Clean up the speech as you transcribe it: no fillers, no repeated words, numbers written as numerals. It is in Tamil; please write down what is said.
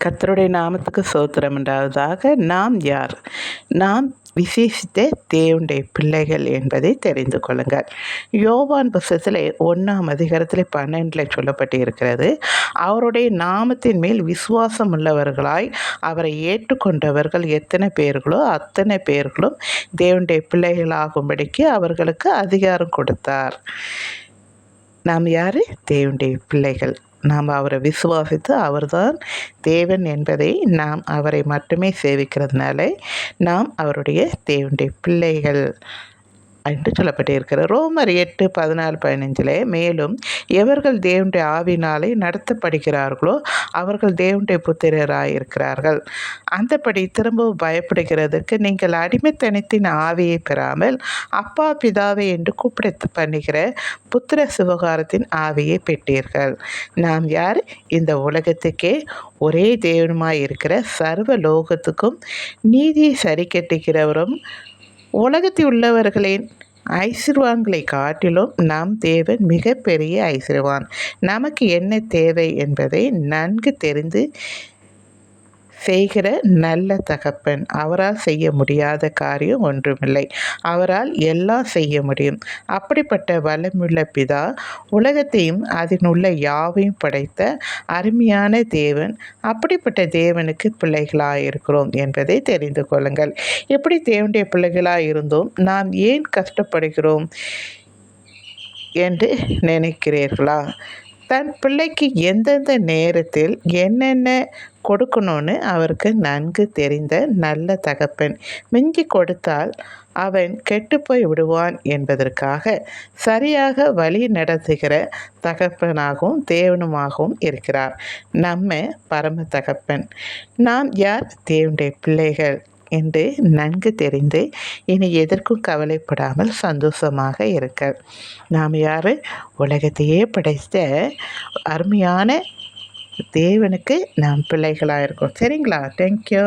கர்த்தருடைய நாமத்துக்கு ஸ்தோத்திரம் உண்டாவதாக. நாம் யார்? நாம் விசேஷித்த தேவனுடைய பிள்ளைகள் என்பதை தெரிந்து கொள்ளுங்கள். யோவான் புஸ்தகத்தில் 1ஆம் அதிகாரத்தில் 12 சொல்லப்பட்டு இருக்கிறது. அவருடைய நாமத்தின் மேல் விசுவாசம் உள்ளவர்களாய் அவரை ஏற்றுக்கொண்டவர்கள் எத்தனை பேர்களோ அத்தனை பேர்களும் தேவனுடைய பிள்ளைகளாகும்படிக்கு அவர்களுக்கு அதிகாரம் கொடுத்தார். நாம் யார்? தேவனுடைய பிள்ளைகள். நாம் அவரை விசுவாசித்து அவர்தான் தேவன் என்பதை நாம் அவரை மட்டுமே சேவிக்கிறதுனால நாம் அவருடைய தேவனுடைய பிள்ளைகள் என்று சொல்லப்பட்டிருக்கிறது. ரோமர் 8:14-15 மேலும் எவர்கள் தேவனுடைய ஆவினாலே நடத்தப்படுகிறார்களோ அவர்கள் தேவனுடைய புத்திரராயிருக்கிறார்கள். அந்தபடி திரும்பவும் பயப்படுகிறதுக்கு நீங்கள் அடிமைத்தனத்தின் ஆவியை பெறாமல் அப்பா பிதாவை என்று கூப்பிட பண்ணுகிற புத்திர சுவிகாரத்தின் ஆவியை பெற்றீர்கள். நாம் யார்? இந்த உலகத்துக்கே ஒரே தேவனுமாய் இருக்கிற சர்வ லோகத்துக்கும் நீதியை சரி கட்டுகிறவரும் உலகத்தில் உள்ளவர்களின் ஐஸ்வர்யங்களை காட்டிலும் நம் தேவன் மிக பெரிய ஐஸ்வர்யவான். நமக்கு என்ன தேவை என்பதை நன்கு தெரிந்து செய்கிற நல்ல தகப்பன். அவரால் செய்ய முடியாத காரியம் ஒன்றுமில்லை. அவரால் எல்லாம் செய்ய முடியும். அப்படிப்பட்ட வல்லமையுள்ள பிதா உலகத்தையும் அதனுள்ள யாவையும் படைத்த அருமையான தேவன். அப்படிப்பட்ட தேவனுக்கு பிள்ளைகளாயிருக்கிறோம் என்பதை தெரிந்து கொள்ளுங்கள். எப்படி தேவனுடைய பிள்ளைகளாக இருந்தோம் நாம் ஏன் கஷ்டப்படுகிறோம் என்று நினைக்கிறீர்களா? தன் பிள்ளைக்கு எந்தெந்த நேரத்தில் என்னென்ன கொடுக்கணும்னு அவருக்கு நன்கு தெரிந்த நல்ல தகப்பன். மிஞ்சி கொடுத்தால் அவன் கெட்டுப்போய் விடுவான் என்பதற்காக சரியாக வழி நடத்துகிற தகப்பனாகவும் தேவனுமாகவும் இருக்கிறார் நம்ம பரம தகப்பன். நாம் யார்? தேவனுடைய பிள்ளைகள் என்று நன்கு தெரிந்து இனி எதற்கும் கவலைப்படாமல் சந்தோஷமாக இருக்க. நாம் யார்? உலகத்தையே படைத்த அருமையான தேவனுக்கு நாம் பிள்ளைகளாக இருக்கோம். சரிங்களா? தேங்க்யூ.